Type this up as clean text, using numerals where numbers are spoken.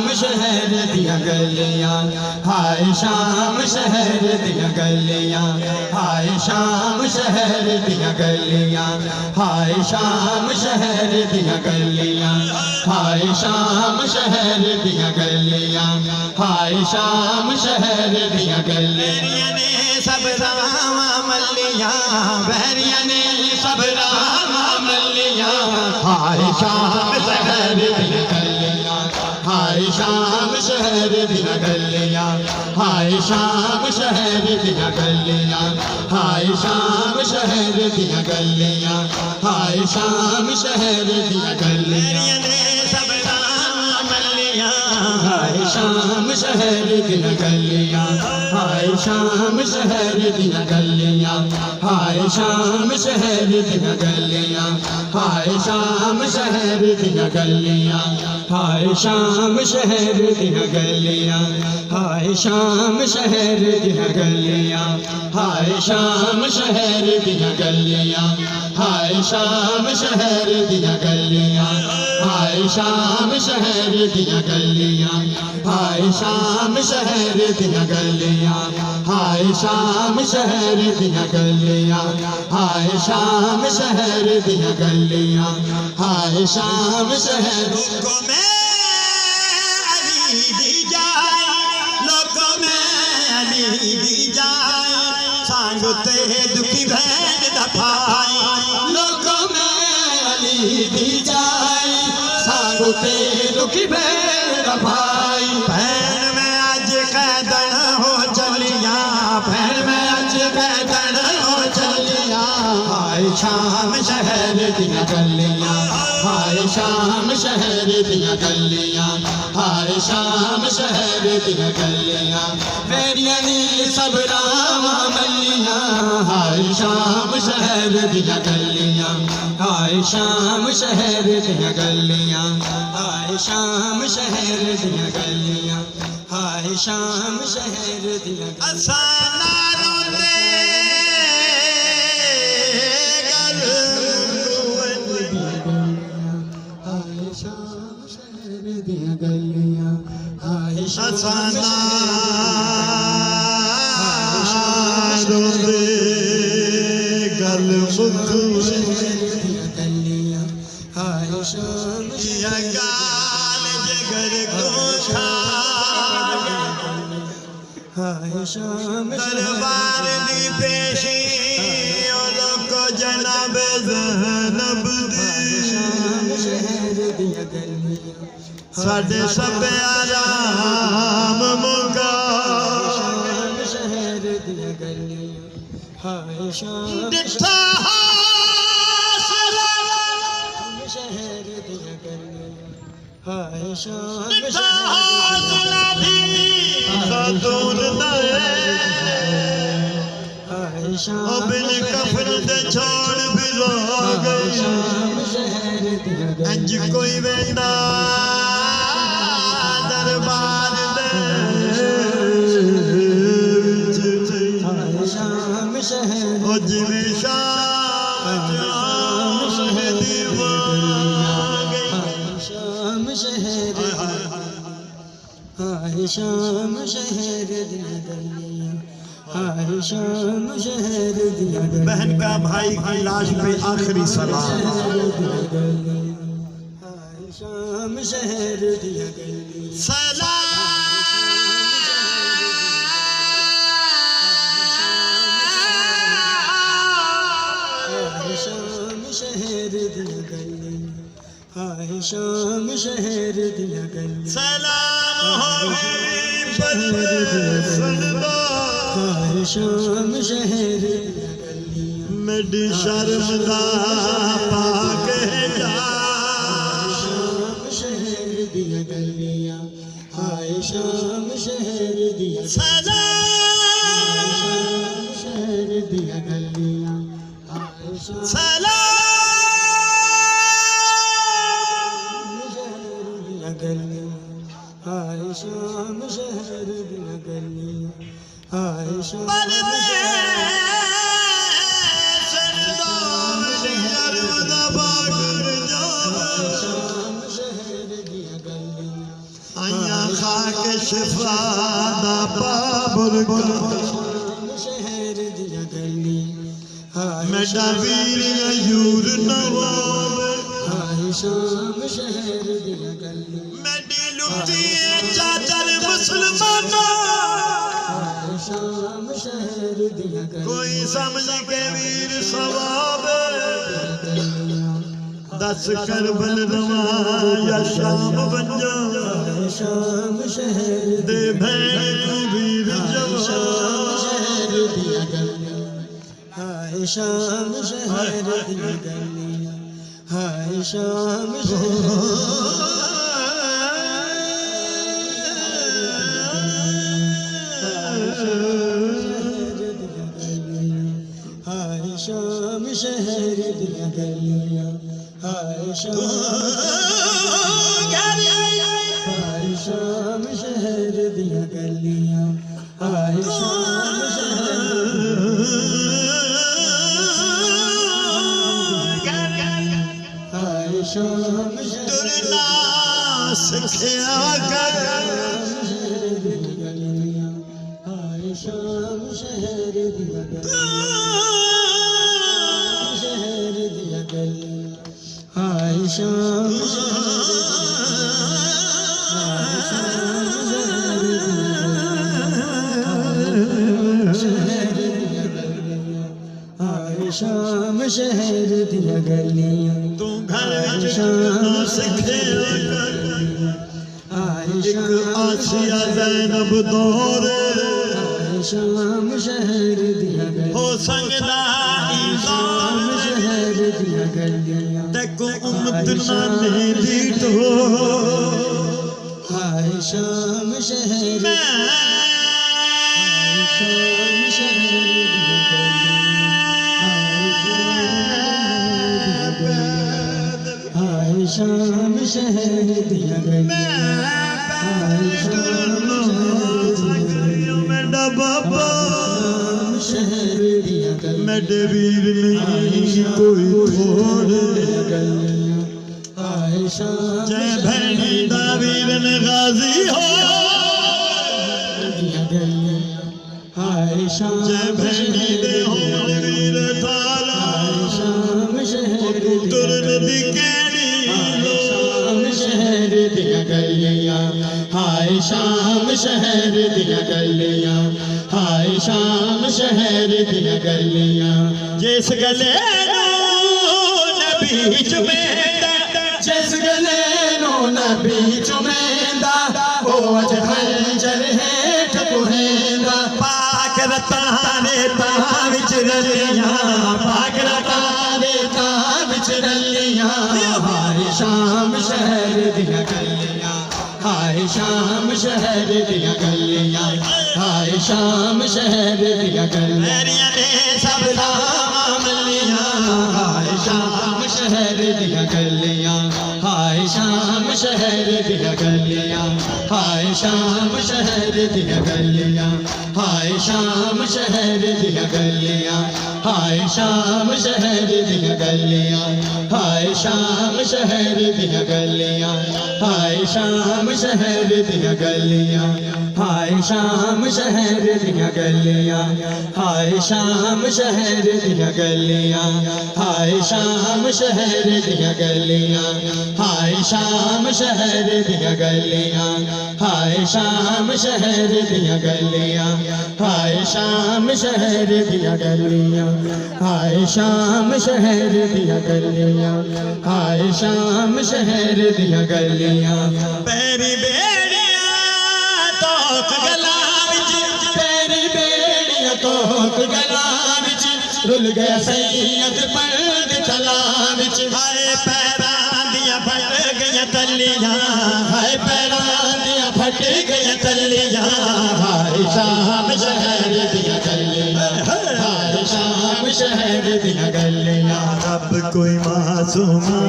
शाम शहर दिया गलियां, हाय शाम शहर दिया गलियां, हाय शाम शहर दिया गलियां, हाय शाम शहर दिया गलियां, हाय शाम शहर दिया गलियां, हाय शाम शहर दिया गलियां ने सब रामा मल्लियां, बैरिया ने सब रामा मल्लियां, हाय शाम शहर दिया गलियां, हाय शाम शहर दिया गलियां, हाय शाम शहर दिया गलियां, हाय शाम शहर दिया गलियां, हाय शाम शहर दिया गलियां ने सब रामा मल्लियां, हाय शाम शहर दिया गलियां, हाय शाम शहर दिया गलियां, हाय शाम शहर दिया गलियां, हाय शाम शहर दिया गलियां, हाय शाम शहर दिया गलियां, हाय शाम शहर दिया गलियां, हाय शाम शहर दिया गलियां, हाय शाम शहर दिया गलियां, हाय शाम शहर दिया गलियां, हाय शाम शहर दिया गलियां, हाय शाम शहर दिया गलियां, हाय शाम शहर दिया गलियां, हाय शाम शहर लोगों में अली दी जाए, लोगों में अली दी जाए, सांगते दुखी भेद दफाए, लोगों में अली दी जाए, सांगते दुखी भेद दफाए, भैन में आज कैदन हो चलियां, भैन में आज कैदन हो चलियां, हाय शाम शहर दिया गलियां, हाय शाम शहर दिया गलियां, हाय शाम शहर दिया गलियां, बैरिया ने सब रामा मल्लियां, हाय शाम शहर दिया गलियां, हाय शाम शहर दिया गलियां, हाय शाम शहर दिया गलियां, हाय शाम शहर दिया असाना रोंदे गल हाय शाम शहर दिया गलियां, हाय असाना रोंदे गल मुख दिया गलियां, हाय शाम या गाल जगर को खा, हाय शाम दरबार दी पेशी लोको जनाब ज़ैनब दी, शाम शहर दिया गलियां, साडे सब आराम मुका, शाम शहर दिया गलियां, हाय शाम डिठा शहर दिया गलियां, हाय शाम हाय शाम बिन कफन दे छोड़ भी रो गई, शाम शहर दिया गलियां, अंज कोई वेंदा दरबार दे, हाय शाम शहर ओ जिवें शाम शहर शाम शहर, हाय शाम शहर दिया गलियां, हाय शाम शहर दिया गलियां, बहन का भाई की लाश पे आखिरी सलाम, हाय शाम शहर दिया गलियां, सलाम शहर दिया गलियां, हाय शाम शहर दिया गलियां, सलाम हो हाय शाम शहर दिया गलियां, मेरी शर्मदा पाके जा, शाम शहर दिया गलियां, हाय शाम शहर दिया, सलाम शहर दिया गलियां, हाय सलाम हाय शाम शहर दिया गलियां, हाय शाम आया खाक शिफा दा बाबुरगा शहर दिया गली मेरा वीर यूर नवाब हाय शाम शहर दिया गली मेरी लुटी चादर मुसलमाना हाय शाम शहर दिया गली कोई समझ के वीर सवाब दस करबल रवा या शाम बन जा शाम शहर दे भैन वीर शाम शहर दिया गली हाय शाम शहर दिया गली हाय शाम शहर हाय शाम शहर दिया गलियां हाय शाम शहर दिया गलियां हाय शाम हाय शाम दुरना सिखिया कर हाय शाम शहर दिया शहर दिया गली हाय शाम शाम शहर दिया गलियां तू घर शाम सिखिया कर एक आसिया ज़ैनब दौर शाम शहर दिया गलियां हो संगदा शाम शहर दिया गलियां तको उम्मत ना दी तो हाय शाम शहर शाम शहर दिया गलियां हाय शाम शहर दिया गलियां हाय शाम मेरा बाबा शहर दिया गलियां मेरे वीर नहीं कोई थोड़ हाय शाम जय भैनी दा वीरन गाजी हो दिया गलियां हाय शाम जय भैनी दे हो वीर थाला शाम शहर तुर नदी केड़ी शाम शहर दिया गलियां हाय शाम शहर दिया गलियां हाय शाम शहर दिया गलियां जिस गले नबी चुमेंदा जिस गले नो नबी चुमेंदा ओ अज खंजर हेठ कुहेंदा पाक रताने ता विच रलियां पाक रताने ता विच रलियां हाय शाम शहर दिया गलियां हाय शाम शहर दिया गलियां हाय शाम शहर दिया गलियां मेरिया ने सब नाम लिया हाय शाम शहर दिया गलियां हाय शाम शहर दिया गलियां हाय शाम शहर दिया गलियां हाय शाम शहर दिया गलियां हाय शाम शहर दिया गलियां हाय शाम शहर दिया गलियां हाय शाम शहर दिया गलियां हाय शाम शहर दिया गलियां हाय शाम शहर दिया गलियां हाय शाम शहर दिया गलियां हाय शाम शहर दिया गलियां हाय शाम शहर दिया गलियां हाय शाम शहर दिया गलियां हाय शाम शहर दिया गलियां हाय शाम शहर दिया गलियां पैरी बेड़िया तोक गला विच तेरी बेड़ियां तोक गला विच रुल गया सैयद पर्द चला विच हाय पैरां दियां फट गईयां तलियां हाय पैरां दियां फट गई तलियां हाय शाम शहर दिया गलियां हाय शाम शहर दिया गलियां रब कोई मासूमा